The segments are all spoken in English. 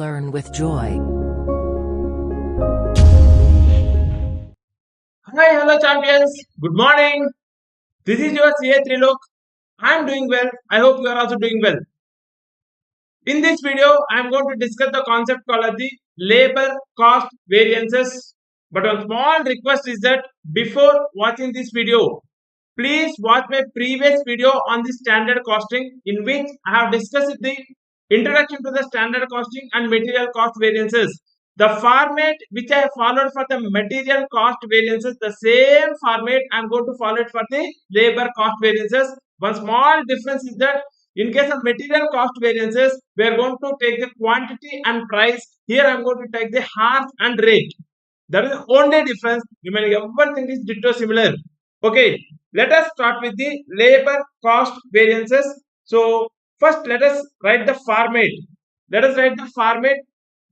learn with joy. Hi, hello champions. Good morning. This is your CA Trilok. I am doing well. I hope you are also doing well. In this video, I am going to discuss the concept called the labor cost variances. But one small request is that before watching this video, please watch my previous video on the standard costing, in which I have discussed the introduction to the standard costing and material cost variances. The format which I followed for the material cost variances, the same format I am going to follow it for the labor cost variances. One small difference is that in case of material cost variances, we are going to take the quantity and price. Here I am going to take the hours and rate. That is the only difference. Remaining everything is ditto similar. Okay, let us start with the labor cost variances. So first let us write the format. Let us write the format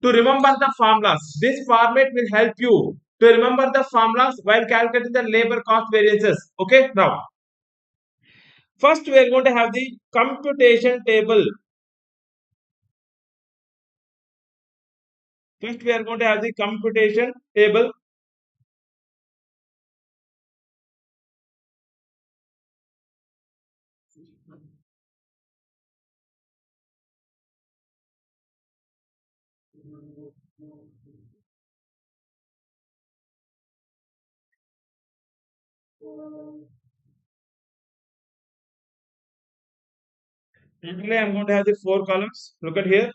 to remember the formulas. This format will help you to remember the formulas while calculating the labor cost variances. Okay, now first we are going to have the computation table. First we are going to have the computation table. Usually I am going to have the 4 columns. Look at here.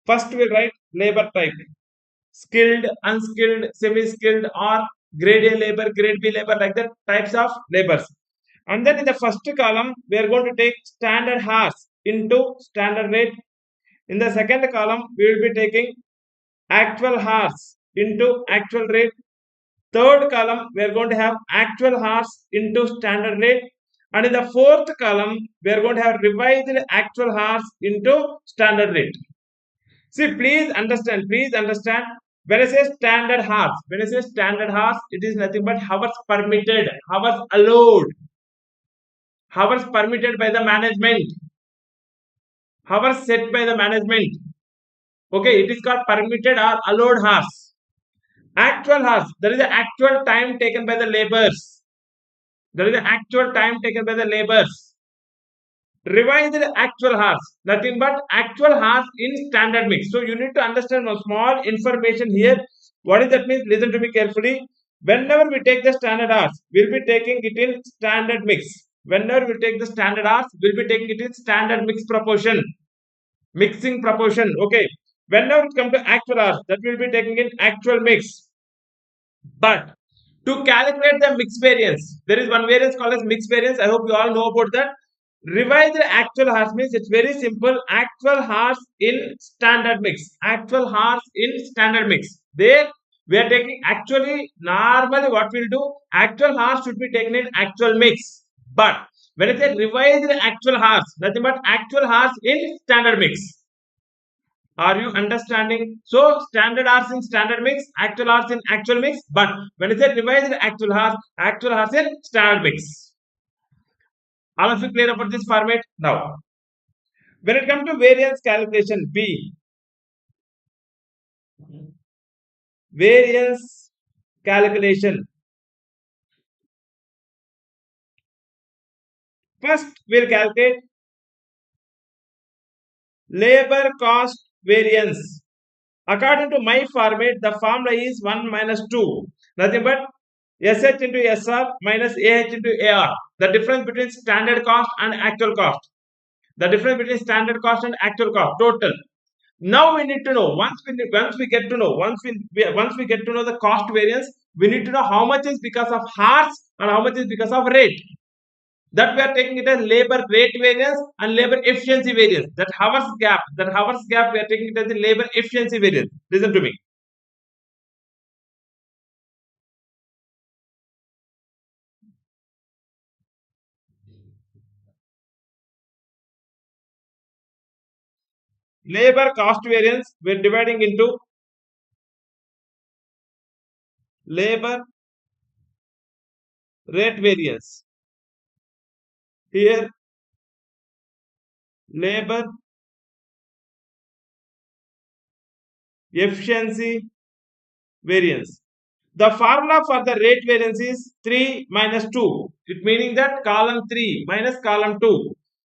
First we'll write labor type. Skilled, unskilled, semi-skilled, or grade A labor, grade B labor, like that types of labors. And then in the first column, we are going to take standard hours into standard rate. In the second column, we will be taking actual hours into actual rate. Third column, we are going to have actual hours into standard rate. And in the fourth column, we are going to have revised actual hours into standard rate. See, please understand. When I say standard hours, it is nothing but hours permitted, hours allowed, hours permitted by the management, hours set by the management. Okay, it is called permitted or allowed hours. Actual hours, there is the actual time taken by the laborers. Revised actual hours, nothing but actual hours in standard mix. So you need to understand one small information here. What does that mean? Listen to me carefully. Whenever we take the standard hours, we'll be taking it in standard mix. Whenever we take the standard hours, we'll be taking it in standard mix proportion, mixing proportion. Okay. Whenever it comes to actual hours, that will be taking in actual mix. But to calculate the mix variance, there is one variance called as mix variance. I hope you all know about that. Revised actual hours means it's very simple. Actual hours in standard mix. There we are taking actually normally what we'll do, actual hours should be taken in actual mix. But when I say revised actual hours, nothing but actual hours in standard mix. Are you understanding? So standard hours in standard mix, actual hours in actual mix. But when I say revised actual hours in standard mix. All of you clear about this format? Now, when it comes to variance calculation, variance calculation. First, we'll calculate labor cost variance. According to my format, the formula is 1 minus 2. Nothing but SH into SR minus AH into AR. The difference between standard cost and actual cost. Total. Now we need to know, once we get to know the cost variance, we need to know how much is because of hours and how much is because of rate. That we are taking it as labor rate variance and labor efficiency variance. That hours gap we are taking it as the labor efficiency variance. Listen to me. Labor cost variance we are dividing into labor rate variance. Here labor efficiency variance. The formula for the rate variance is 3 minus 2. It meaning that column 3 minus column 2.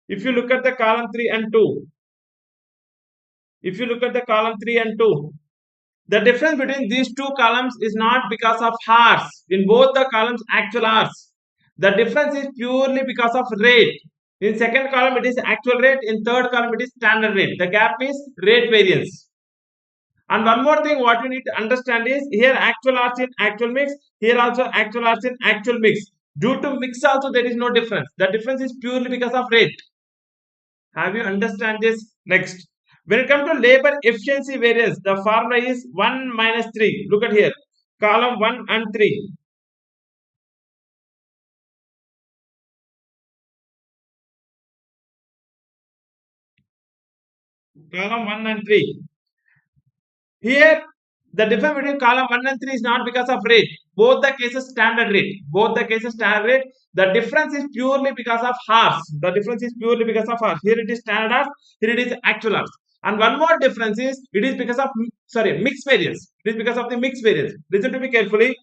If you look at the column 3 and 2, if you look at the column 3 and 2, the difference between these two columns is not because of hours. In both the columns, actual hours. The difference is purely because of rate. In second column, it is actual rate. In third column, it is standard rate. The gap is rate variance. And one more thing, what you need to understand is here actual hours in actual mix. Here also actual hours in actual mix. Due to mix also, there is no difference. The difference is purely because of rate. Have you understand this? Next. When it comes to labor efficiency variance, the formula is 1 minus 3. Look at here. Column 1 and 3. Column 1 and 3. Here, the difference between column 1 and 3 is not because of rate. Both the cases standard rate. Both the cases standard rate. The difference is purely because of hours. The difference is purely because of hours. Here it is standard hours. Here it is actual hours. And one more difference is it is because of mix variance. It is because of the mix variance. Listen to me carefully.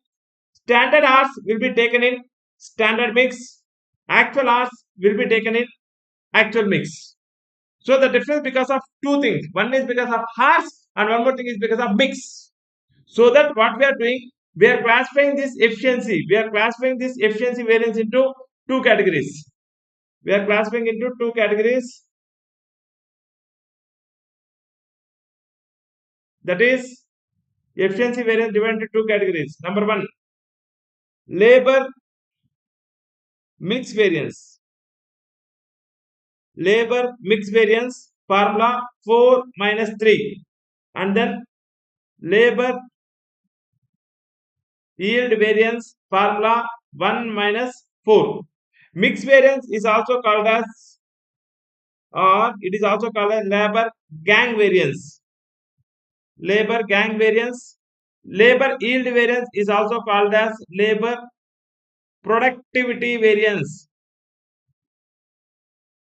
Standard hours will be taken in standard mix. Actual hours will be taken in actual mix. So the difference because of two things. One is because of hours and one more thing is because of mix. So that what we are doing, we are classifying this efficiency. We are classifying this efficiency variance into two categories. We are classifying into two categories. That is efficiency variance divided into two categories. Number one, labor mix variance. Labor mix variance formula 4 minus 3. And then labor yield variance formula 1 minus 4. Mix variance is also called as, or it is also called as labor gang variance. Labor gang variance. Labor yield variance is also called as labor productivity variance.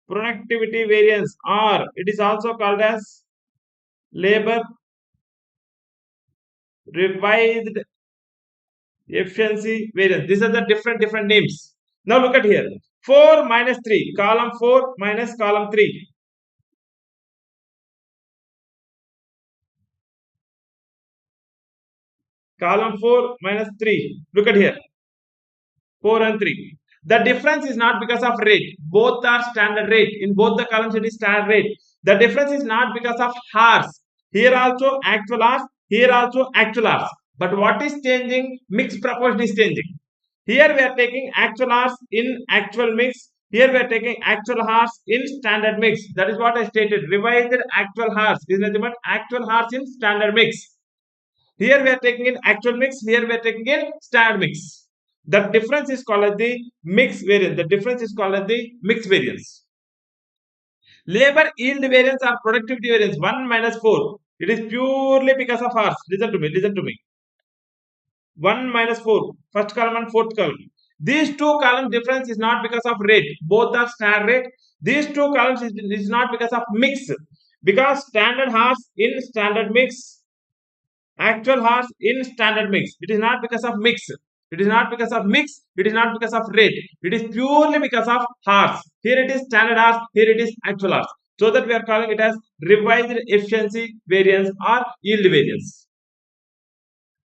Productivity variance, or it is also called as labor revised efficiency variance. These are the different names. Now look at here. 4 minus 3. Column 4 minus column 3. Column 4 minus 3. Look at here. 4 and 3. The difference is not because of rate. Both are standard rate. In both the columns it is standard rate. The difference is not because of hours. Here also actual hours. Here also actual hours. But what is changing? Mix proportion is changing. Here we are taking actual hours in actual mix. Here we are taking actual hours in standard mix. That is what I stated. Revised actual hours is nothing but actual hours in standard mix. Here we are taking in actual mix. Here we are taking in standard mix. The difference is called as the mix variance. The difference is called as the mix variance. Labor yield variance or productivity variance 1 minus 4. It is purely because of hours. Listen to me. Listen to me. 1 minus 4. First column and fourth column. These two column difference is not because of rate. Both are standard rate. These two columns is not because of mix. Because standard hours in standard mix. Actual hours in standard mix. It is not because of mix. It is not because of mix. It is not because of rate. It is purely because of hours. Here it is standard hours. Here it is actual hours. So that we are calling it as revised efficiency variance or yield variance.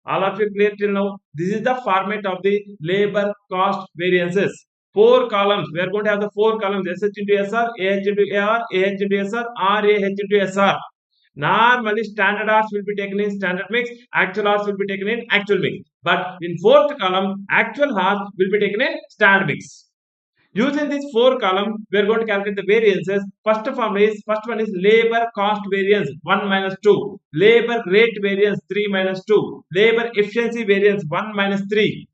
All of you clear till now? This is the format of the labor cost variances. 4 columns. We are going to have the 4 columns: SH into SR, AH into AR, AH into SR, RAH into SR. Normally, standard hours will be taken in standard mix, actual hours will be taken in actual mix. But in fourth column, actual hours will be taken in standard mix. Using this 4 column, we are going to calculate the variances. First one is labor cost variance 1 minus 2, labor rate variance 3 minus 2, labor efficiency variance 1 minus 3.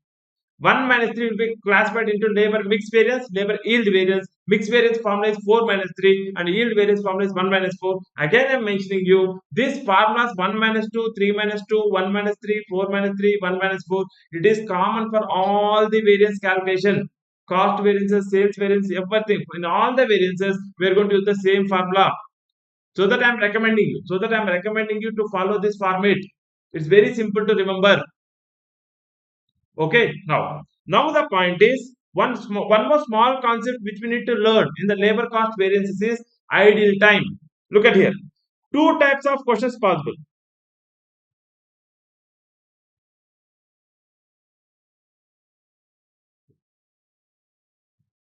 1 minus 3 will be classified into labor mix variance, labor yield variance. Mix variance formula is 4 minus 3 and yield variance formula is 1 minus 4. Again, I am mentioning you this formulas 1 minus 2, 3 minus 2, 1 minus 3, 4 minus 3, 1 minus 4. It is common for all the variance calculation. Cost variances, sales variance, everything. In all the variances, we are going to use the same formula. So that I'm recommending you. So that I'm recommending you to follow this format. It's very simple to remember. Okay. Now the point is one more small concept which we need to learn in the labor cost variances is ideal time. Look at here. Two types of questions possible.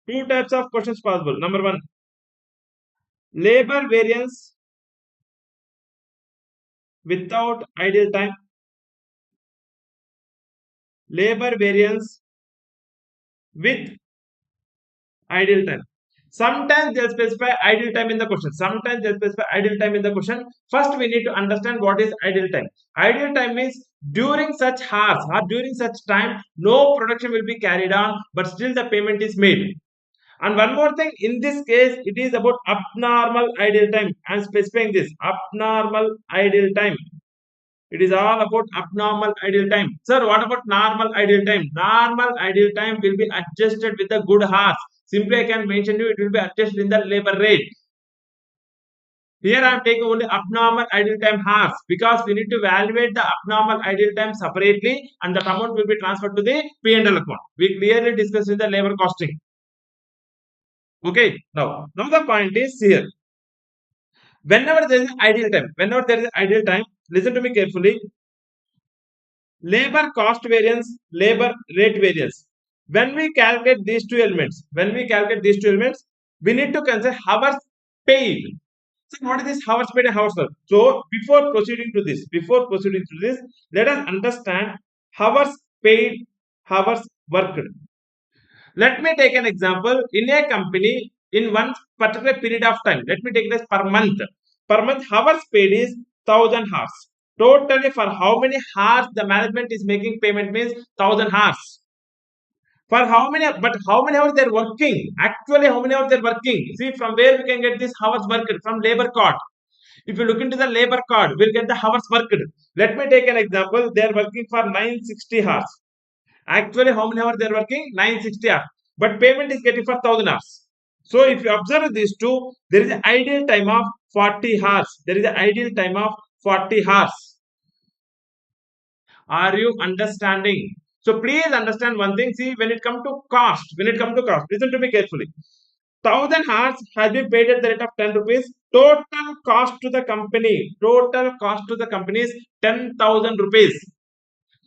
Two types of questions possible. Number one, labor variance without ideal time. Labor variance with ideal time. Sometimes they'll specify ideal time in the question. Sometimes they'll specify ideal time in the question. First, we need to understand what is ideal time. Ideal time means during such hours or during such time, no production will be carried on, but still the payment is made. And one more thing, in this case, it is about abnormal ideal time. I am specifying this abnormal ideal time. It is all about abnormal ideal time. Sir, what about normal ideal time? Normal ideal time will be adjusted with the good hours. Simply, I can mention you, it will be adjusted in the labor rate. Here I am taking only abnormal ideal time hours because we need to evaluate the abnormal ideal time separately and that amount will be transferred to the P&L account. We clearly discussed in the labor costing. Okay, now the point is here. Whenever there is ideal time, listen to me carefully. Labor cost variance, labor rate variance. When we calculate these two elements, we need to consider hours paid. So what is this hours paid and hours worked? So before proceeding to this, let us understand hours paid, hours worked. Let me take an example. In a company, in one particular period of time, let me take it as per month. Per month, hours paid is 1,000 hours. Totally, for how many hours the management is making payment means 1,000 hours. For how many, but how many hours they're working? Actually, how many hours they're working? See, from where we can get this hours worked? From labor card. If you look into the labor card, we'll get the hours worked. Let me take an example. They're working for 960 hours. Actually, how many hours they're working? 960 hours. But payment is getting for 1,000 hours. So if you observe these two, there is an ideal time of 40 hours. There is an ideal time of 40 hours. Are you understanding? So please understand one thing. See, when it comes to cost, listen to me carefully. 1,000 hours has been paid at the rate of 10 rupees. Total cost to the company is 10,000 rupees.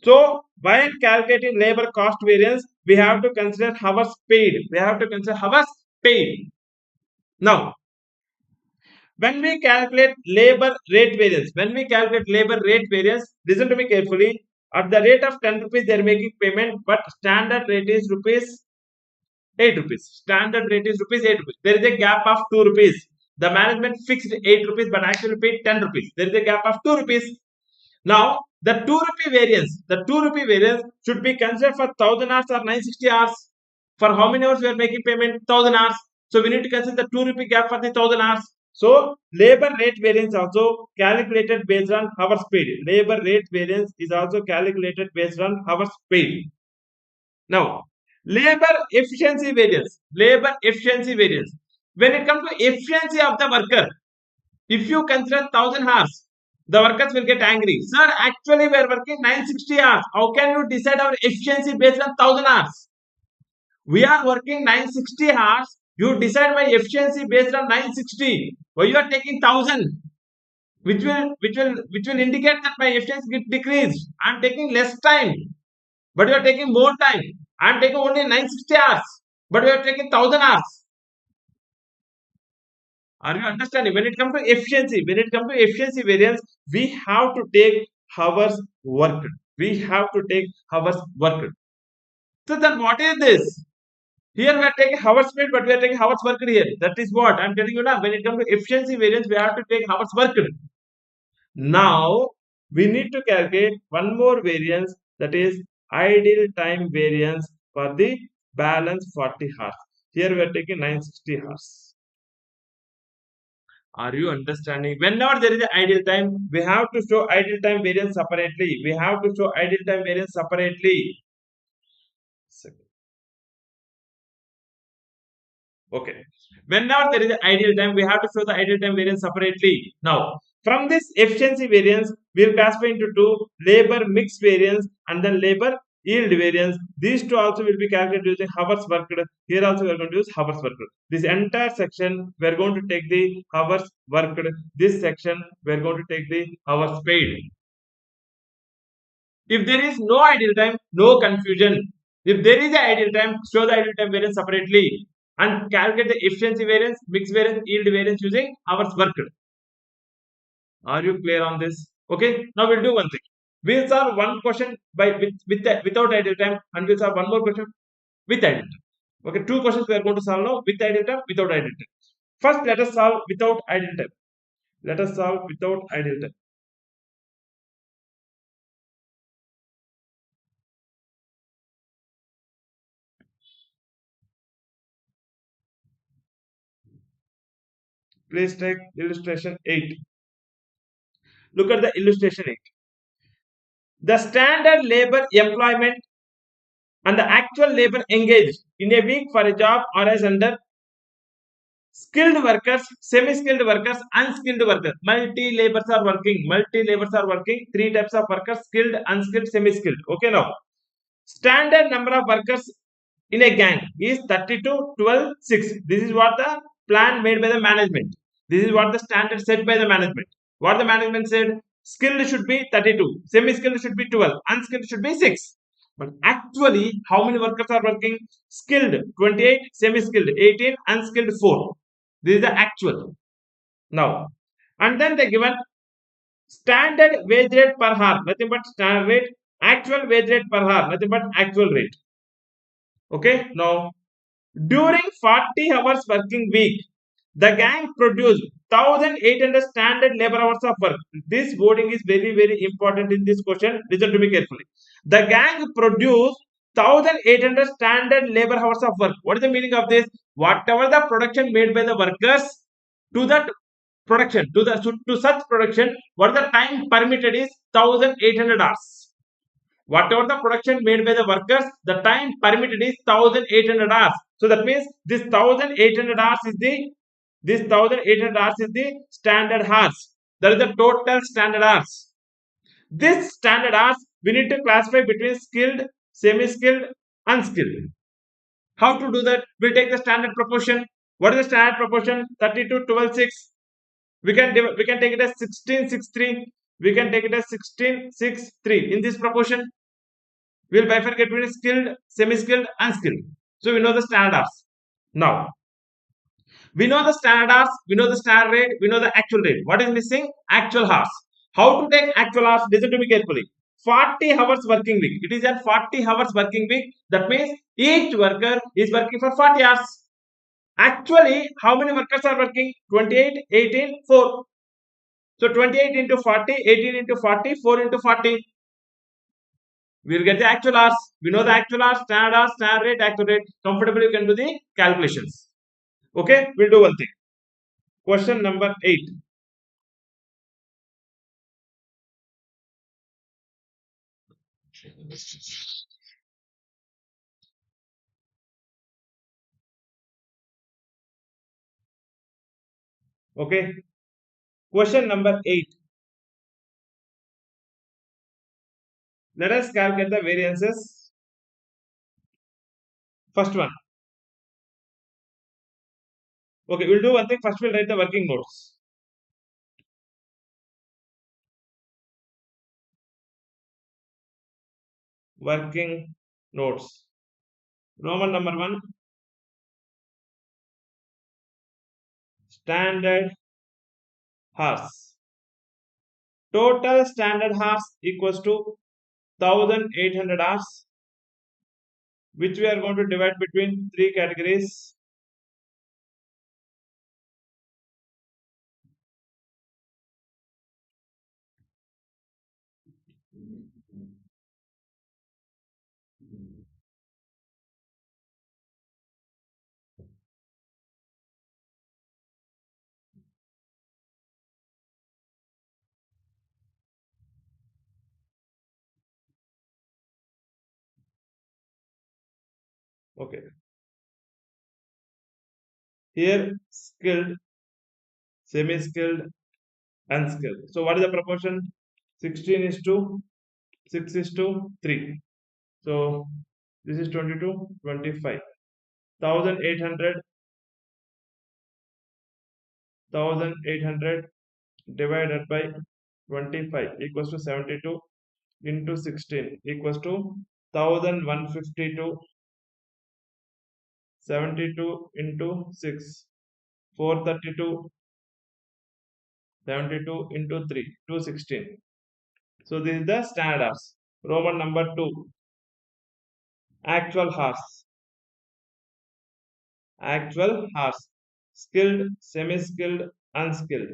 So while calculating labor cost variance, we have to consider hours paid. Now, when we calculate labor rate variance, listen to me carefully. At the rate of 10 rupees, they are making payment, but standard rate is rupees 8 rupees. Standard rate is rupees 8 rupees. There is a gap of 2 rupees. The management fixed 8 rupees, but actually paid 10 rupees. There is a gap of 2 rupees. Now, the 2 rupee variance should be considered for 1,000 hours or 960 hours. For how many hours we are making payment? 1,000 hours. So we need to consider the 2 rupee gap for the 1,000 hours. So labor rate variance also calculated based on hours paid. Labor rate variance is also calculated based on hours paid. Now, labor efficiency variance. When it comes to efficiency of the worker, if you consider 1,000 hours, the workers will get angry. Sir, actually we are working 960 hours. How can you decide our efficiency based on 1,000 hours? We are working 960 hours. You decide my efficiency based on 960. Why you are taking 1,000? Which will indicate that my efficiency get decreased. I am taking less time, but you are taking more time. I am taking only 960 hours, but you are taking 1,000 hours. Are you understanding? When it comes to efficiency variance, we have to take hours worked. So then what is this? Here we are taking hours paid, but we are taking hours worked here. That is what I'm telling you now. When it comes to efficiency variance, we have to take hours worked. Now we need to calculate one more variance, that is ideal time variance for the balance 40 hours. Here we are taking 960 hours. Are you understanding? Whenever there is an ideal time, we have to show ideal time variance separately. Okay. Whenever there is an ideal time, we have to show the ideal time variance separately. Now, from this efficiency variance, we will classify into two: labor mix variance and then labor yield variance. These two also will be calculated using hours worked. Here also we are going to use hours worked. This entire section we are going to take the hours worked. This section we are going to take the hours paid. If there is no ideal time, no confusion. If there is an ideal time, show the ideal time variance separately and calculate the efficiency variance, mix variance, yield variance using hours worked. Are you clear on this? Okay. Now we'll do one thing. We'll solve one question without ideal time, and we'll solve one more question with ideal time. Okay. Two questions we are going to solve now with ideal time, without ideal time. First, let us solve without ideal time. Let us solve without ideal time. Please take illustration 8. Look at the illustration 8. The standard labor employment and the actual labor engaged in a week for a job or as under skilled workers, semi-skilled workers, unskilled workers. Multi-labors are working. Multi-labors are working. Three types of workers: skilled, unskilled, semi-skilled. Okay, now standard number of workers in a gang is 32, 12, 6. This is what the plan made by the management. This is what the standard set by the management. What the management said: skilled should be 32, semi-skilled should be 12, unskilled should be 6. But actually, how many workers are working? Skilled 28, semi-skilled 18, unskilled 4. This is the actual. Now, and then they given standard wage rate per hour, nothing but standard rate, actual wage rate per hour, nothing but actual rate. Okay, now during 40 hours working week, the gang produced 1800 standard labor hours of work. This wording is very, very important in this question. Listen to me carefully. The gang produced 1800 standard labor hours of work. What is the meaning of this? Whatever the production made by the workers, to that production, to such production, what the time permitted is 1800 hours. Whatever the production made by the workers, the time permitted is 1800 hours. So that means this 1800 hours is the standard hours. That is the total standard hours. This standard hours we need to classify between skilled, semi-skilled, unskilled. How to do that? We'll take the standard proportion. What is the standard proportion? 32, 12, 6. We can take it as 16, 6, 3. We can take it as 16, 6, 3. In this proportion, we will bifurcate between skilled, semi-skilled, unskilled. So we know the standard hours. Now, we know the standard hours, we know the standard rate, we know the actual rate. What is missing? Actual hours. How to take actual hours? Listen to me carefully. 40 hours working week. It is a 40 hours working week. That means each worker is working for 40 hours. Actually, how many workers are working? 28, 18, 4. So 28 into 40, 18 into 40, 4 into 40. We will get the actual hours. We know the actual hours, standard rate, actual rate. Comfortably, you can do the calculations. Okay, we'll do one thing. Question number 8. Okay, question number 8. Let us calculate the variances. First one. Okay, we'll do one thing. First, we'll write the working notes. Working notes. Roman number 1. Standard hours. Total standard hours equals to 1800 hours, which we are going to divide between three categories. Okay. Here skilled, semi-skilled, unskilled. So what is the proportion? 16 is to 6 is to 3. So this is 22, 25. 1800, 1800 divided by 25 equals to 72 into 16 equals to 1152. 72 into 6, 432. 72 into 3, 216. So this is the standard hours. Roman number 2, actual hours. Actual hours. Skilled, semi-skilled, unskilled.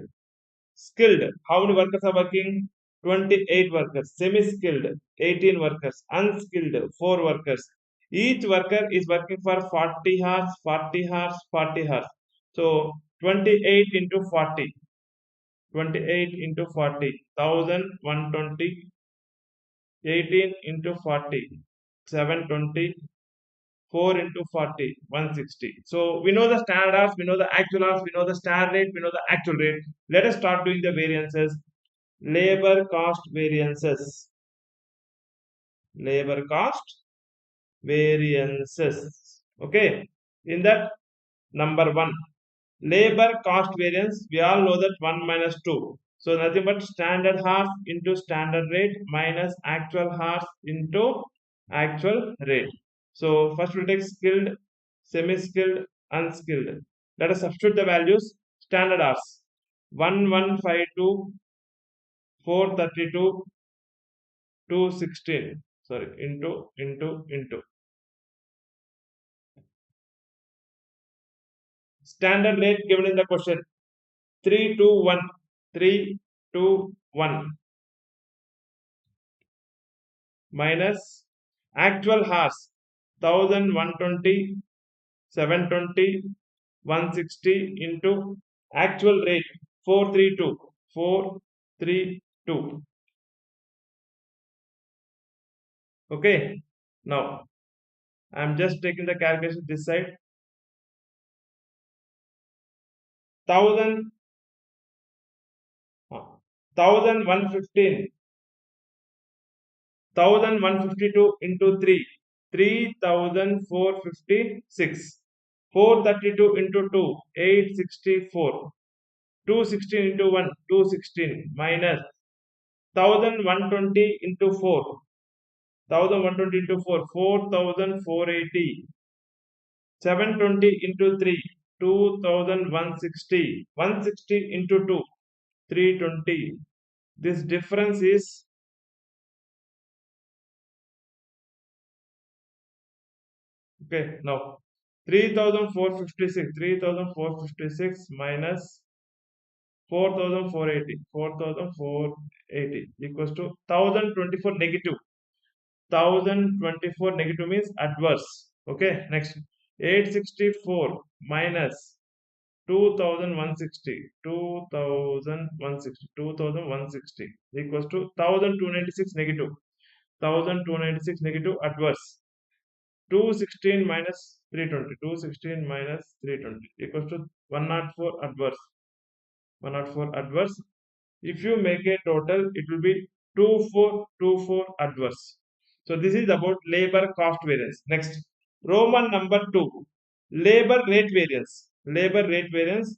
Skilled, how many workers are working? 28 workers. Semi-skilled, 18 workers. Unskilled, 4 workers. Each worker is working for 40 hours, 40 hours, 40 hours. So 28 into 40. 28 into 40, 1120. 18 into 40, 720. 4 into 40, 160. So we know the standard hours, we know the actual hours, we know the standard rate, we know the actual rate. Let us start doing the variances. Labor cost variances. Labor cost variances. Okay. In that, number 1, labor cost variance, we all know that 1 minus 2. So nothing but standard hours into standard rate minus actual hours into actual rate. So first we'll take skilled, semi-skilled, unskilled. Let us substitute the values. Standard hours 1152, 432, 216. Sorry, into. Standard rate given in the question 321. 321 minus actual hours 1120, 720, 160 into actual rate 432. 432. Okay. Now I'm just taking the calculation this side. 1000, 1115, 1152 into 3, 3456. 432 into 2, 864. 216 into 1, 216 minus 1120 into 4, 1120 into 4, 4480. 720 into 3, 2160. 160 into 2, 320. This difference is, okay, now 3456. 3456 minus 4480. 4480 equals to 1024 negative. 1024 negative means adverse. Okay, next 864 minus 2160. 2160 equals to 1296 negative. 1296 negative adverse. 216 minus 320. 216 minus 320 equals to 104 adverse. 104 adverse. If you make a total, it will be 2424 adverse. So this is about labor cost variance. Next, Roman number 2, labor rate variance. Labor rate variance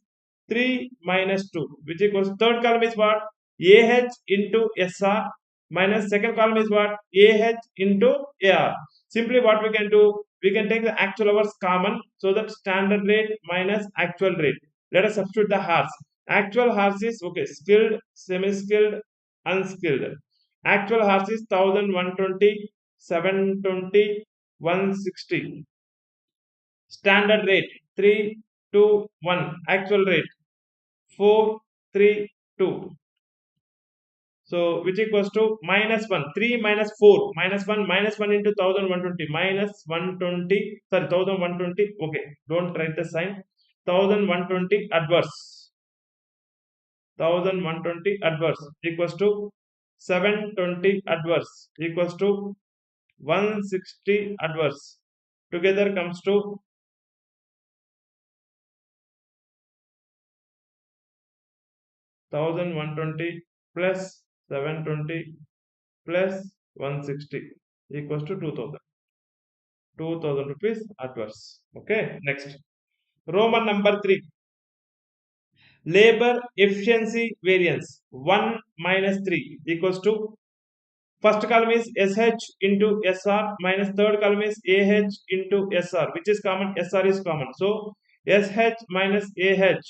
3 minus 2, which equals third column is what? AH into SR minus second column is what? AH into AR. Simply what we can do, we can take the actual hours common, so that standard rate minus actual rate. Let us substitute the hours. Actual hours is, okay, skilled, semi-skilled, unskilled. Actual hours is 1120, 720, 160. Standard rate 321. Actual rate 432. So which equals to minus 1. 3 minus 4. Minus 1. Minus 1 into 1120. Minus 120. Sorry, 1120. Okay, don't write the sign. 1120 adverse. 1120 adverse equals to 720 adverse equals to 160 adverse. Together comes to 1120 plus 720 plus 160 equals to 2000. 2000 rupees adverse. Okay, next. Roman number 3. Labor efficiency variance 1 minus 3 equals to first column is SH into SR minus third column is AH into SR, which is common. SR is common. So SH minus AH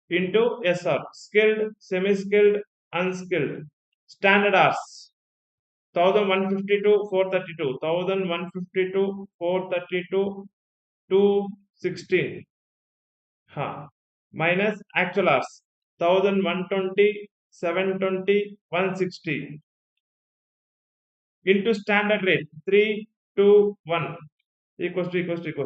into SR. Skilled, semi-skilled, unskilled. Standard hours 1152, 432, 1152, 432, 216. Minus actual hours 1120, 720, 160 into standard rate 3, 2, 1 equals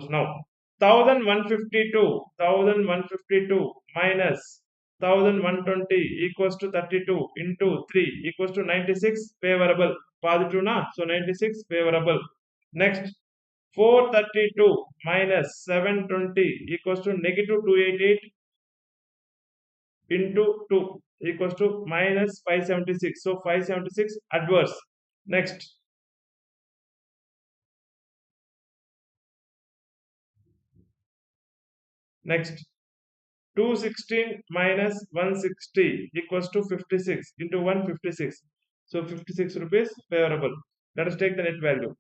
now 1152 minus 1120 equals to 32 into 3 equals to 96 favorable positive na, so 96 favorable. Next 432 minus 720 equals to negative 288 into 2 equals to minus 576, so 576 adverse. Next 216 minus 160 equals to 56 into 156, so 56 rupees favorable. Let us take the net value.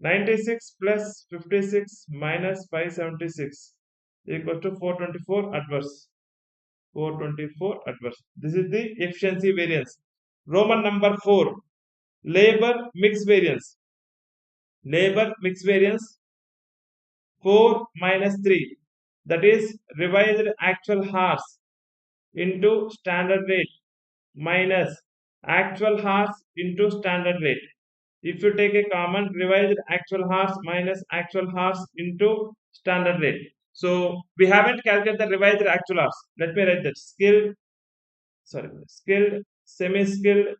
96 plus 56 minus 576 equals to 424 adverse. 424 adverse. This is the efficiency variance. Roman number 4. Labor mix variance. Labor mix variance 4 minus 3, that is revised actual hours into standard rate minus actual hours into standard rate. If you take a common, revised actual hours minus actual hours into standard rate. So we haven't calculated the revised actual hours. Let me write that. Skilled, semi-skilled,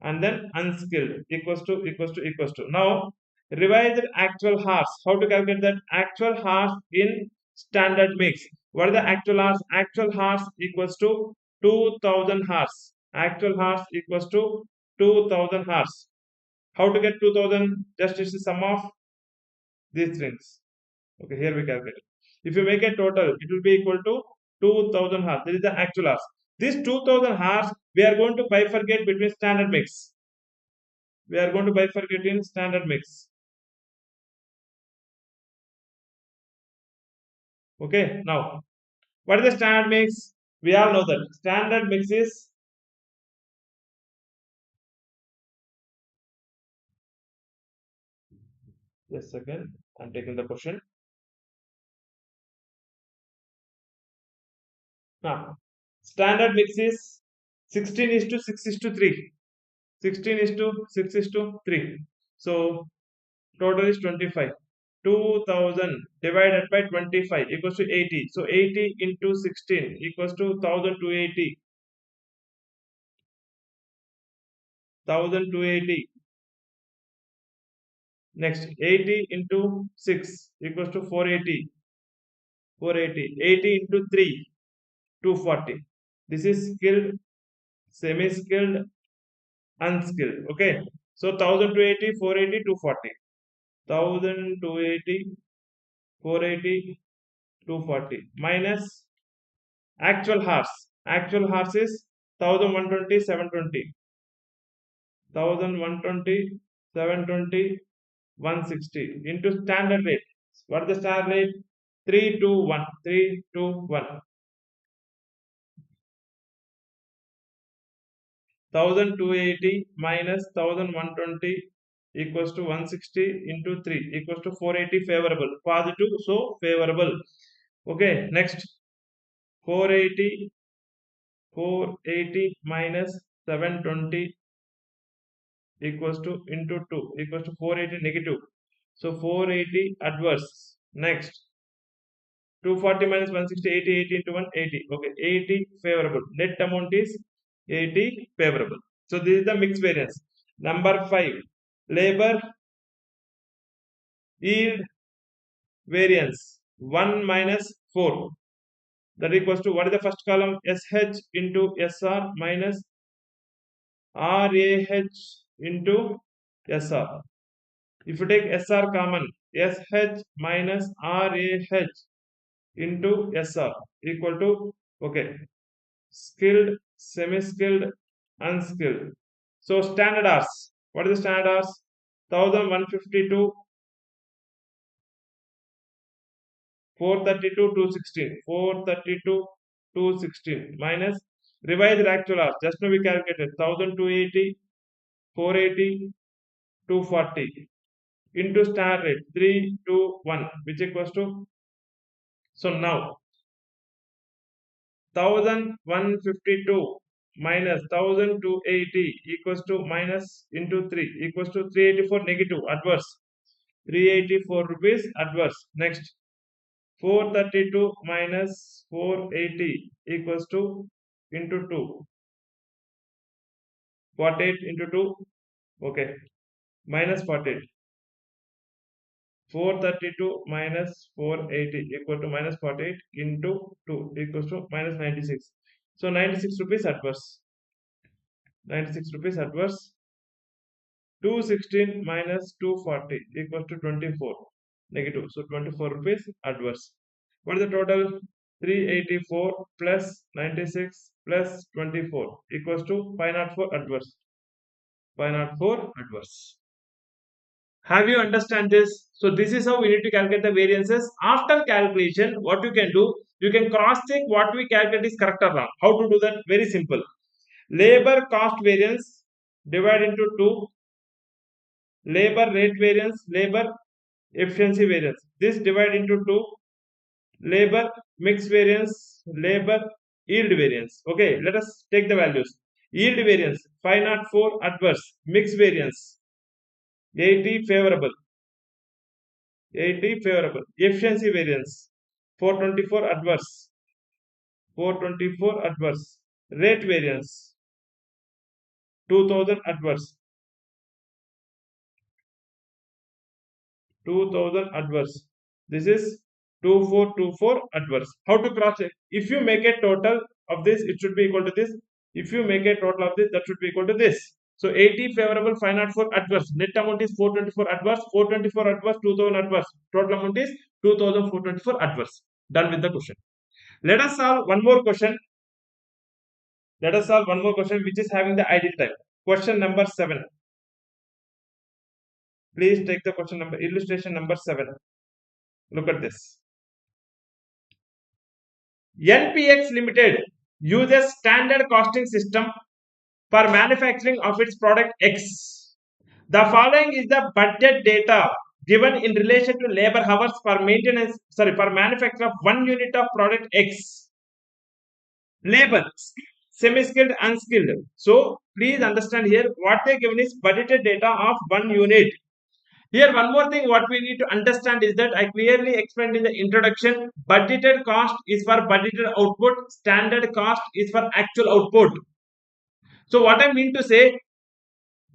and then unskilled equals to. Now revised actual hours. How to calculate that? Actual hours in standard mix. What are the actual hours? Actual hours equals to 2000 hours. Actual hours equals to 2000 hours. How to get 2000? Just is the sum of these things. Okay, here we calculate it. If you make a total, it will be equal to 2000 hours. This is the actual hours. This 2000 hours, we are going to bifurcate between standard mix. We are going to bifurcate in standard mix. Okay, now, what is the standard mix? We all know that standard mix is just a second. I'm taking the question. Now, standard mix is 16 is to 6 is to 3. 16 is to 6 is to 3. So total is 25. 2000 divided by 25 equals to 80. So 80 into 16 equals to 1280. 1280. Next 80 into 6 equals to 480. 480. 80 into 3, 240. This is skilled, semi-skilled, unskilled. Okay. So 1280, 480, 240. 1280, 480, 240 minus actual hours. Actual hours is 1120, 720. 1120, 720, 160 into standard rate. What is the standard rate? 321. 321. 1280 minus 1120 equals to 160 into 3 equals to 480 favorable. Positive, so favorable. Okay, next 480 minus 720 equals to into 2 equals to 480 negative. So 480 adverse. Next 240 minus 160, 80, 80 into 1, 80. Okay, 80 favorable. Net amount is 80 favorable. So this is the mixed variance. Number 5, labor yield variance 1 minus 4. that equals to, what is the first column? SH into SR minus RAH into SR. If you take SR common, SH minus RAH into SR equal to, okay, skilled, semi-skilled, unskilled. So standard hours. What is the standard hours? 1152, 432, 216. 432, 216 minus revised actual hours. Just now we calculated 1280, 480, 240 into standard rate 321, which equals to, so now 1152 minus 1280 equals to minus into 3 equals to 384 negative adverse, 384 rupees adverse. Next, 432 minus 480 equals to into 2, 48 into 2, okay, minus 48. 432 minus 480 equal to minus 48 into 2 equals to minus 96. So 96 rupees adverse. 96 rupees adverse. 216 minus 240 equals to 24 negative. So 24 rupees adverse. What is the total? 384 plus 96 plus 24 equals to 504 adverse. 504 adverse. Have you understand this? So this is how we need to calculate the variances. After calculation, what you can do, you can cross check what we calculate is correct or wrong. How to do that? Very simple. Labor cost variance divide into 2. Labor rate variance, labor efficiency variance. This divide into 2. Labor mix variance, labor yield variance. Okay, let us take the values. Yield variance 504 adverse, mix variance 80 favorable. 80 favorable. Efficiency variance 424 adverse. 424 adverse. Rate variance 2000 adverse. 2000 adverse. This is 2424 adverse. How to cross check? If you make a total of this, it should be equal to this. If you make a total of this, that should be equal to this. So 80 favorable, 504 adverse. Net amount is 424 adverse, 424 adverse, 2000 adverse. Total amount is 2424 adverse. Done with the question. Let us solve one more question. Let us solve one more question which is having the ideal time. Question number 7. Please take the question number, illustration number 7. Look at this. NPX Limited uses standard costing system for manufacturing of its product X. The following is the budget data given in relation to labor hours for for manufacture of 1 unit of product X. Labor, semi-skilled, unskilled. So please understand here what they given is budgeted data of 1 unit. Here one more thing what we need to understand is that I clearly explained in the introduction, budgeted cost is for budgeted output, standard cost is for actual output. So what I mean to say,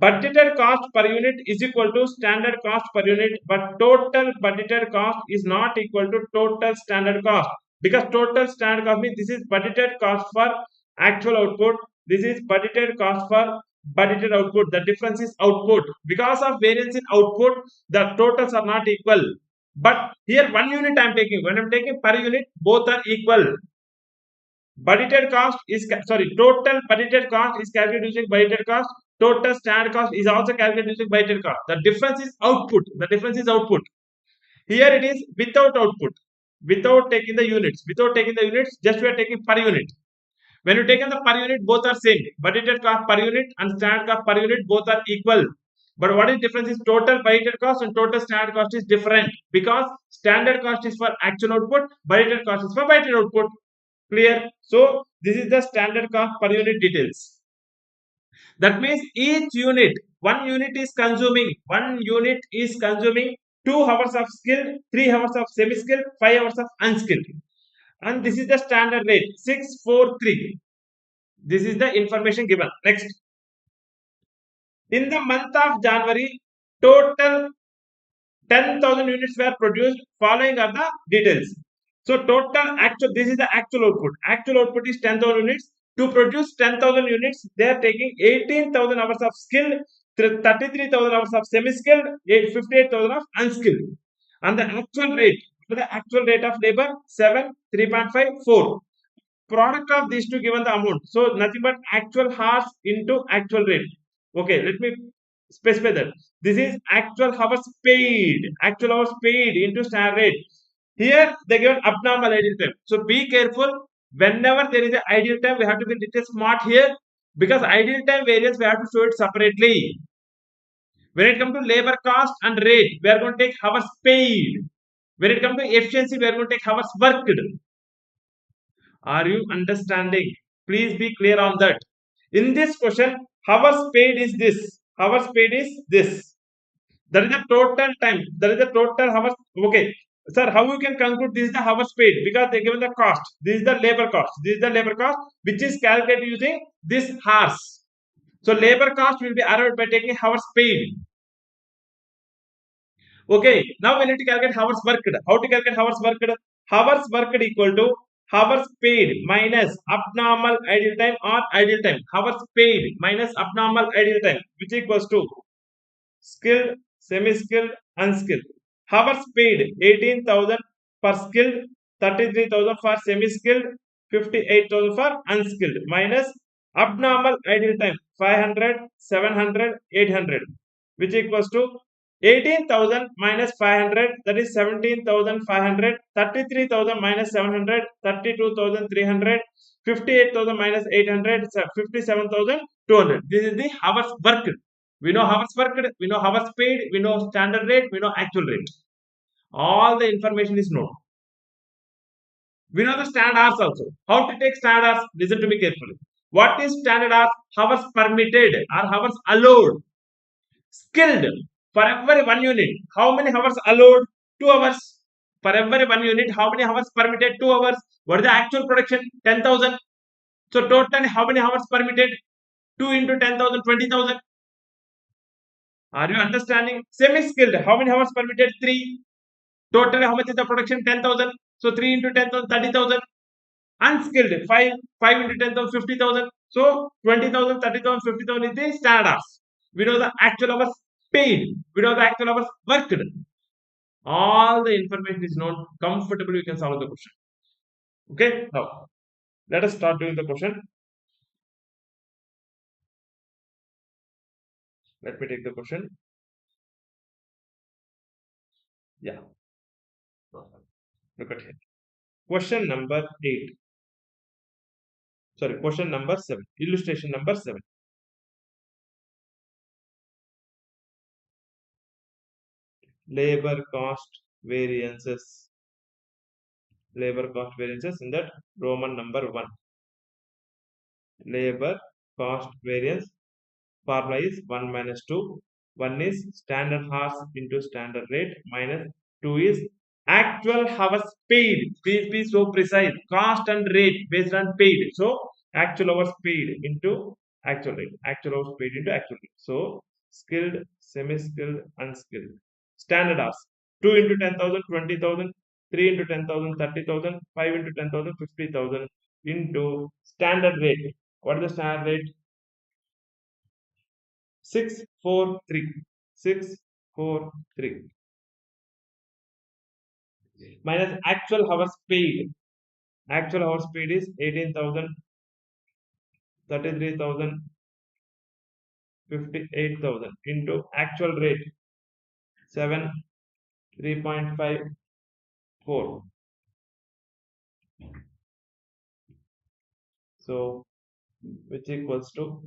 budgeted cost per unit is equal to standard cost per unit, but total budgeted cost is not equal to total standard cost, because total standard cost means this is budgeted cost for actual output, this is budgeted cost for budgeted output. The difference is output. Because of variance in output, the totals are not equal. But here 1 unit I am taking. When I am taking per unit, both are equal. Budgeted cost is total budgeted cost is calculated using budgeted cost. Total standard cost is also calculated using budgeted cost. The difference is output. The difference is output. Here it is without output, without taking the units. Without taking the units, just we are taking per unit. When you take the per unit, both are same. Budgeted cost per unit and standard cost per unit, both are equal. But what is difference is total budgeted cost and total standard cost is different, because standard cost is for actual output, budgeted cost is for budgeted output. Clear? So this is the standard cost per unit details. That means each unit, 1 unit is consuming 2 hours of skilled, 3 hours of semi-skilled, 5 hours of unskilled. And this is the standard rate 643. This is the information given. Next, in the month of January, total 10,000 units were produced. Following are the details. So total actual, this is the actual output. Actual output is 10,000 units. To produce 10,000 units, they are taking 18,000 hours of skilled, 33,000 hours of semi-skilled, 58,000 of unskilled. And the actual rate of labor 7, 3.5, 4. Product of these two given the amount. So nothing but actual hours into actual rate. Okay, let me specify that. This is actual hours paid. Actual hours paid into standard rate. Here they given abnormal ideal time. So be careful. Whenever there is an ideal time, we have to be little smart here, because ideal time variance we have to show it separately. When it comes to labor cost and rate, we are going to take hours paid. When it comes to efficiency, we are going to take hours worked. Are you understanding? Please be clear on that. In this question, hours paid is this. Hours paid is this. That is the total time. That is the total hours. Okay. Sir, how you can conclude this is the hours paid? Because they given the cost. This is the labor cost. This is the labor cost which is calculated using this hours. So labor cost will be arrived by taking hours paid. Okay, now we need to calculate hours worked. How to calculate hours worked? Hours worked equal to hours paid minus abnormal ideal time or ideal time. Hours paid minus abnormal ideal time, which equals to skilled, semi-skilled, unskilled. Hours paid 18,000 for skilled, 33,000 for semi-skilled, 58,000 for unskilled, minus abnormal ideal time 500, 700, 800, which equals to 18,000 minus 500, that is 17,500, 33,000 minus 700, 32,300, 58,000 minus 800, 57,200. This is the hours worked. We know hours worked, we know hours paid, we know standard rate, we know actual rate. All the information is known. We know the standard hours also. How to take standard hours? Listen to me carefully. What is standard hours? Hours permitted or hours allowed. Skilled. For every 1 unit, how many hours allowed? 2 hours. For every 1 unit, how many hours permitted? 2 hours. What is the actual production? 10,000. So total how many hours permitted? 2 into 10,000, 20,000. Are you understanding? Semi-skilled, how many hours permitted? 3. Total how much is the production? 10,000. So 3 into 10,000, 30,000. Unskilled, 5 into 10,000, 50,000. So 20,000, 30,000, 50,000 is the standard hours. We know the actual hours paid. We know the actual hours worked. All the information is known. Comfortably you can solve the question. Okay, now let us start doing the question. Let me take the question. Yeah. Look at here. Question number 8. Sorry, question number 7. Illustration number 7. Labor cost variances. Labor cost variances in that Roman number 1. Labor cost variance formula is 1 minus 2. 1 is standard hours into standard rate minus 2 is actual hours paid. Please be so precise. Cost and rate based on paid. So actual hours paid into actual rate. Actual hours paid into actual rate. So skilled, semi-skilled, unskilled. Standard hours. 2 into 10,000, 20,000. 3 into 10,000, 30,000. 5 into 10,000, 50,000 into standard rate. What is the standard rate? 643. 643 minus actual hours paid. Actual hours paid is 18,000, 33,000, 58,000 into actual rate 7, 3.54. So which equals to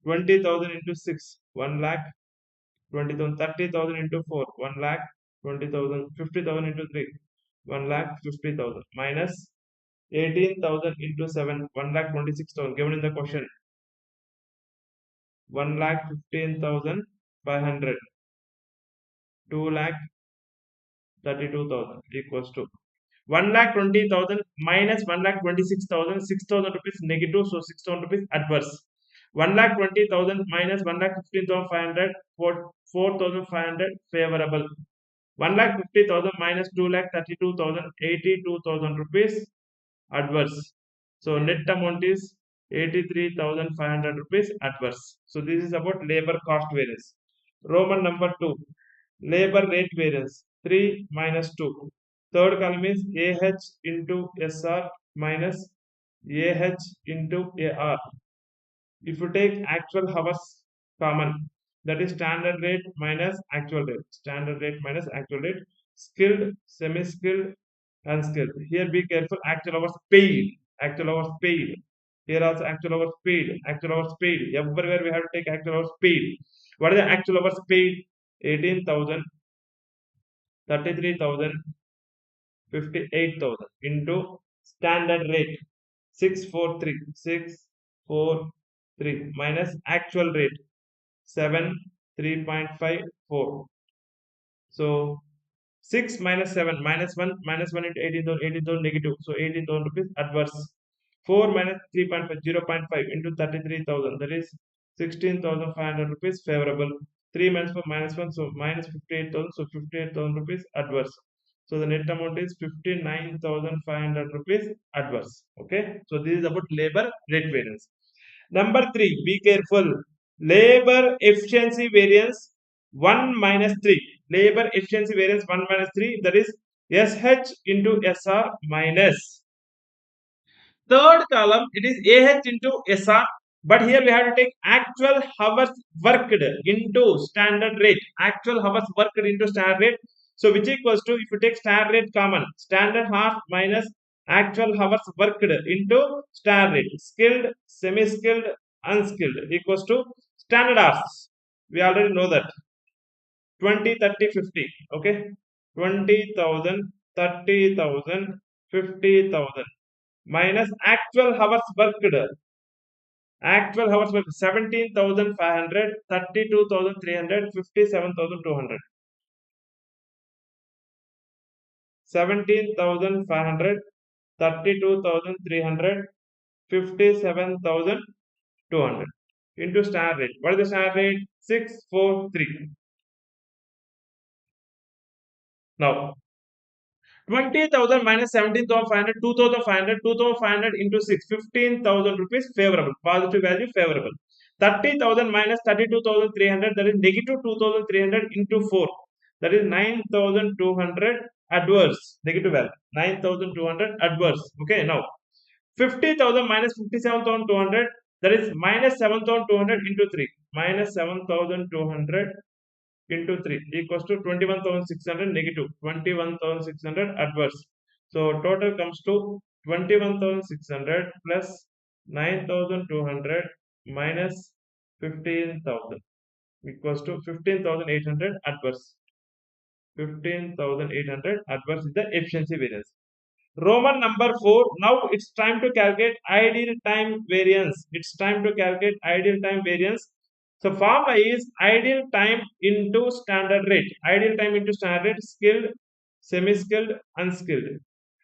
20,000 into 6, 1 lakh, 20,000, 30,000 into 4, 1 lakh, 20,000, 50,000 into 3, 1 lakh, 50,000 minus 18,000 into 7, 1 lakh 26,000 given in the question. 1 lakh 15,500, 2 lakh 32,000 equals to 1 lakh 20,000 minus 1 lakh 26,000, 6,000 rupees negative, so 6,000 rupees adverse. 1,20,000 minus 1,15,500, 4,500 favorable. 1,50,000 minus 2,32,000, 82,000 rupees adverse. So net amount is 83,500 rupees adverse. So this is about labor cost variance. Roman number 2, labor rate variance 3 minus 2. Third column is AH into SR minus AH into AR. If you take actual hours common, that is standard rate minus actual rate. Standard rate minus actual rate. Skilled, semi-skilled, unskilled. Here be careful. Actual hours paid. Actual hours paid. Here also actual hours paid. Actual hours paid. Everywhere we have to take actual hours paid. What is the actual hours paid? 18,000, 33,000, 58,000 into standard rate 643, 643 minus actual rate 7, 3.54. So 6 minus 7 minus 1 into 18,000, 18,000 negative. So 18,000 rupees adverse. 4 minus 3.5, 0.5 into 33,000, that is 16,500 rupees favorable. 3 minus 4 minus 1, so minus 58,000, so 58,000 rupees adverse. So the net amount is 59,500 rupees adverse. Okay, so this is about labor rate variance. Number 3, be careful. Labor efficiency variance 1 minus 3. Labor efficiency variance 1 minus 3, that is SH into SR minus. Third column, it is AH into SR, but here we have to take actual hours worked into standard rate. Actual hours worked into standard rate. So which equals to, if you take standard rate common, standard hours minus actual hours worked into standard rate. Skilled, semi-skilled, unskilled equals to standard hours. We already know that. 20, 30, 50. Okay. 20,000, 30,000, 50,000 minus actual hours worked. Actual hours worked 17,500, 32,300, 57,200. 17,500, 32,300, 57,200 into standard rate. What is the standard rate? 643. Now 20,000 minus 17,500, 2,500, 2,500 into 6, 15,000 rupees favorable, positive value favorable. 30,000 minus 32,300, that is negative 2,300 into 4, that is 9,200 adverse, negative value, 9,200 adverse. Okay, now 50,000 minus 57,200, that is minus 7,200 into 3, minus 7,200 into 3 equals to 21,600 negative 21,600 adverse. So total comes to 21,600 plus 9,200 minus 15,000 equals to 15,800 adverse. 15,800 adverse is the efficiency variance. Roman number 4. Now it's time to calculate ideal time variance. It's time to calculate ideal time variance. So formula is ideal time into standard rate. Ideal time into standard rate, skilled, semi-skilled, unskilled.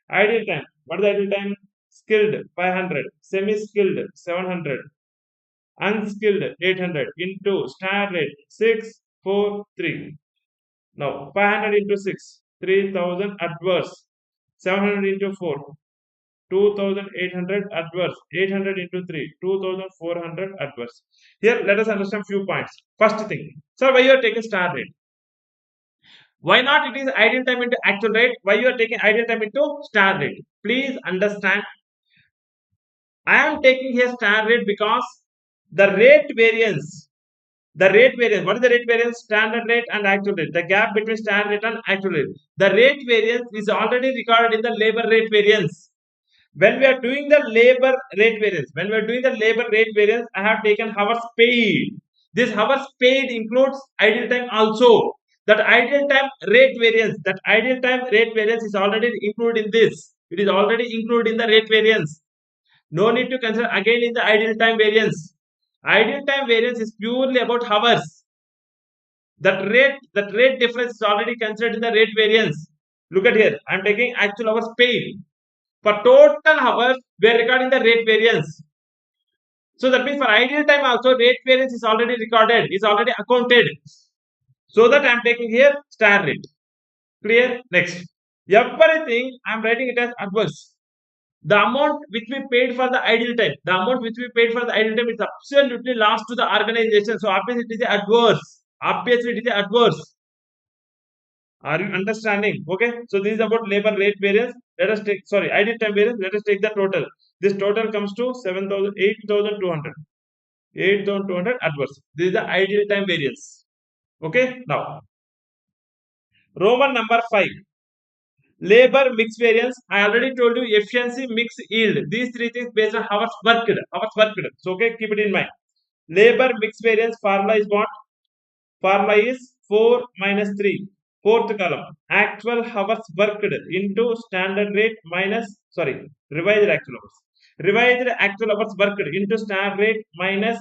Ideal time. What is the ideal time? Skilled 500, semi-skilled 700, unskilled 800 into standard rate 643. Now 500 into 6, 3,000 adverse. 700 into 4, 2,800 adverse. 800 into 3, 2,400 adverse. Here, let us understand few points. First thing, sir, why you are taking standard rate? Why not it is ideal time into actual rate? Why you are taking ideal time into standard rate? Please understand. I am taking here standard rate because the rate variance. The rate variance. What is the rate variance? Standard rate and actual rate. The gap between standard rate and actual rate. The rate variance is already recorded in the labor rate variance. When we are doing the labor rate variance, I have taken hours paid. This hours paid includes ideal time also. That ideal time rate variance is already included in this. It is already included in the rate variance. No need to consider again in the ideal time variance. Ideal time variance is purely about hours. That rate difference is already considered in the rate variance. Look at here. I am taking actual hours paid. For total hours, we are recording the rate variance. So that means for ideal time also rate variance is already recorded, is already accounted. So that I am taking here standard rate. Clear? Next. Everything I am writing it as adverse. The amount which we paid for the ideal time, the amount which we paid for the ideal time is absolutely lost to the organization. So obviously it is adverse. Obviously it is adverse. Are you understanding? Okay. So this is about labor rate variance. Let us take, sorry, ideal time variance. Let us take the total. This total comes to 7,000, 8,200. 8,200 adverse. This is the ideal time variance. Okay. Now, Roman number 5. Labor mix variance. I already told you efficiency, mix, yield. These three things based on hours worked. Hours worked. So, okay, keep it in mind. Labor mix variance formula is what? Formula is 4 minus 3. Fourth column. Actual hours worked into standard rate minus, sorry, revised actual hours. Revised actual hours worked into standard rate minus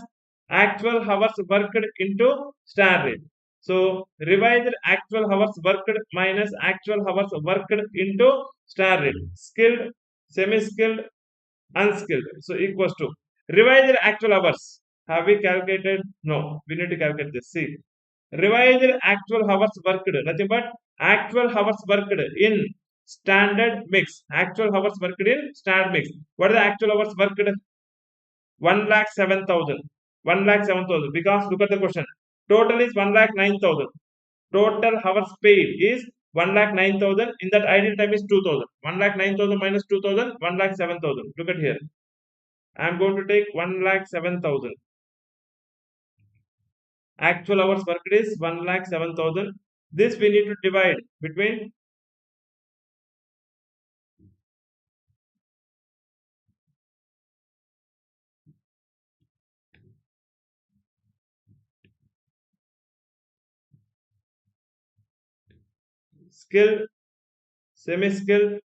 actual hours worked into standard rate. So, revised actual hours worked minus actual hours worked into standard rate. Skilled, semi-skilled, unskilled. So, equals to revised actual hours. Have we calculated? No, we need to calculate this. See, revised actual hours worked, nothing but actual hours worked in standard mix. Actual hours worked in standard mix. What are the actual hours worked? 1,07,000. 1,07,000. Because look at the question. Total is 1,09,000. Total hours paid is 1,09,000. In that ideal time is 2,000. 1,09,000 minus 2,000, 1,07,000. Look at here. I am going to take 1,07,000. Actual hours worked is 1,07,000. This we need to divide between skilled, semi-skilled,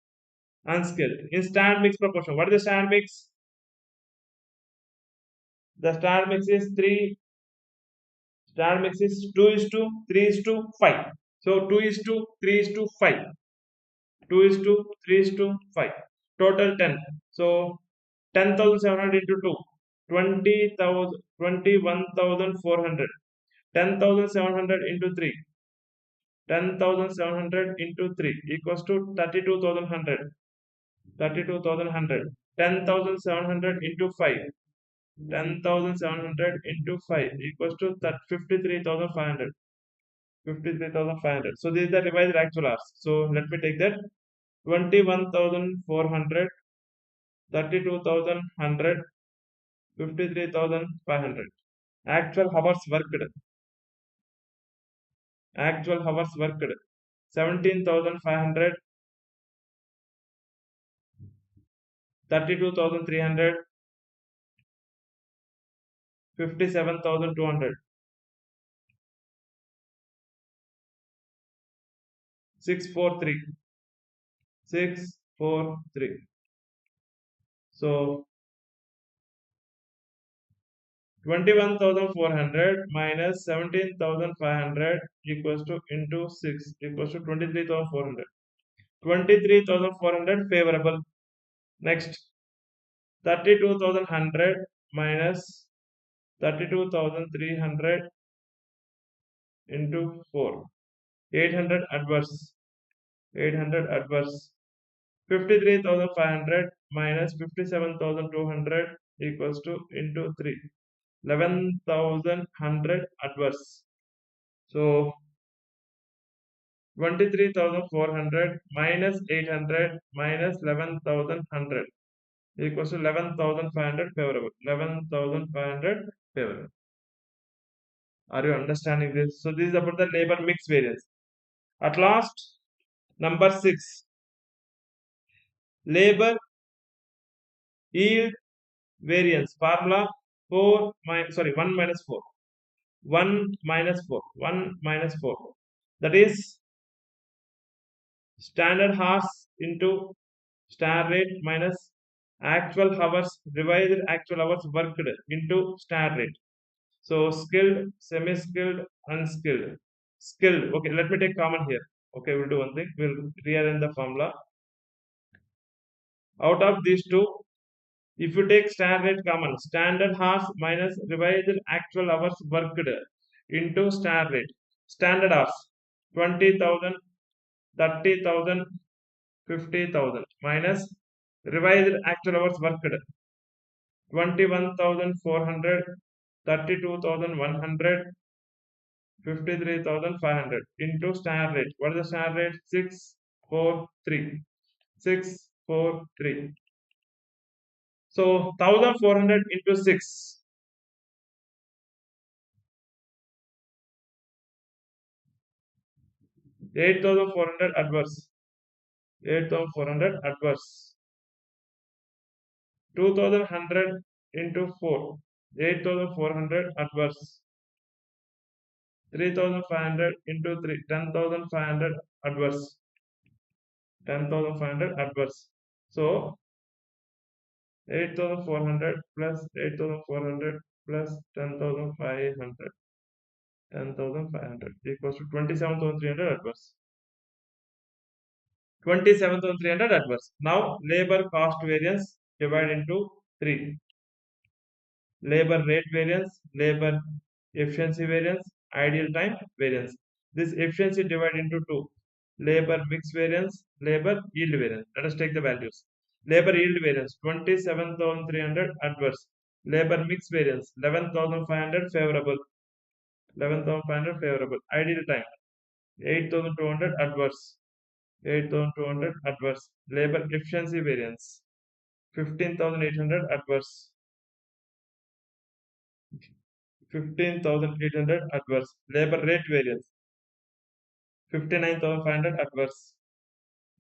unskilled in standard mix proportion. What is the standard mix? The standard mix is 3. Standard mix is 2 is to 3 is to 5. So 2 is to 3 is to 5. 2 is to 3 is to 5. Total 10. So 10,700 into 2. 20,000, 21,400. 10,700 into 3. 10,700 into 3 equals to 32,100. 32,100. 10,700 into 5. 10,700 into 5 equals to 53,500. 53,500. So this is the revised actual hours. So let me take that. 21,400, 32,100, 53,500. Actual hours worked. Actual hours worked. 17,500, 32,300, 57,200. 643. 643. So 21,400 minus 17,500 equals to into 6 equals to 23,400. 23,400 favorable. Next, 32,100 minus 32,300 into 4. 800 adverse. 800 adverse. 53,500 minus 57,200 equals to into 3. 11,100 adverse. So 23,400 minus 800 minus 11,100 equals to 11,500 favorable. 11,500 favorable. Are you understanding this? So this is about the labor mix variance. At last, number 6. Labor yield variance formula 4 minus, sorry, 1 minus 4. 1 minus 4. 1 minus 4. That is standard hours into standard rate minus actual hours, revised actual hours worked into standard rate. So skilled, semi-skilled, unskilled. Skilled. Okay, let me take common here. Okay, we'll do one thing. We'll rearrange the formula. Out of these two, If you take standard rate common, standard hours minus revised actual hours worked into standard rate. Standard hours 20,000, 30,000, 50,000 minus revised actual hours worked 21,400, 32,100, 53,500 into standard rate. What is the standard rate? 643. 643. So 1,400 into 6. 8,400 adverse. 8,400 adverse. 2,100 into 4. 8,400 adverse. 3,500 into 3. 10,500 adverse. 10,500 adverse. So 8,400 plus 8,400 plus 10,500. 10,500 equals to 27,300 adverse. 27,300 adverse. Now labor cost variance divide into 3. Labor rate variance, labor efficiency variance, ideal time variance. This efficiency divide into 2. Labor mix variance, labor yield variance. Let us take the values. Labor yield variance 27,300 adverse. Labor mix variance 11,500 favorable. 11,500 favorable. Ideal time 8,200 adverse. 8,200 adverse. Labor efficiency variance 15,800 adverse. 15,800 adverse. Labor rate variance 59,500 adverse.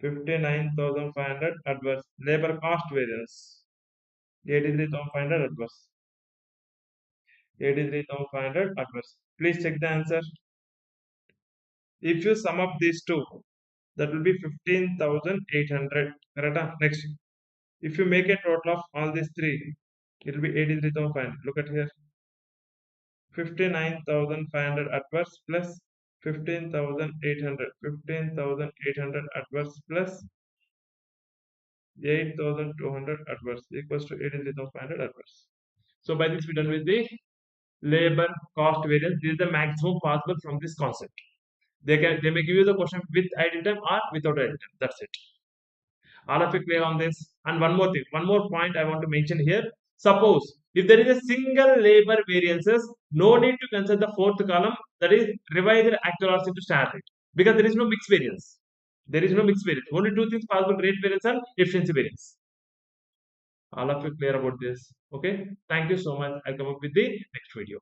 59,500 adverse. Labor cost variance 83,500 adverse. 83,500 adverse. Please check the answer. If you sum up these two, that will be 15,800. Correct? Next, if you make a total of all these three, it will be 83,500. Look at here. 59,500 adverse plus 15,800. 15,800 adverse plus 8,200 adverse equals to 83,500 adverse. So by this we done with the labor cost variance. This is the maximum possible from this concept. They may give you the question with ideal time or without ideal time. That's it. All of you clear on this? And one more thing, one more point I want to mention here. Suppose if there is a single labor variances, no need to consider the fourth column, that is revised actual hours into standard rate, because there is no mixed variance. There is no mixed variance. Only two things possible: rate variance and efficiency variance. All of you clear about this? Okay. Thank you so much. I'll come up with the next video.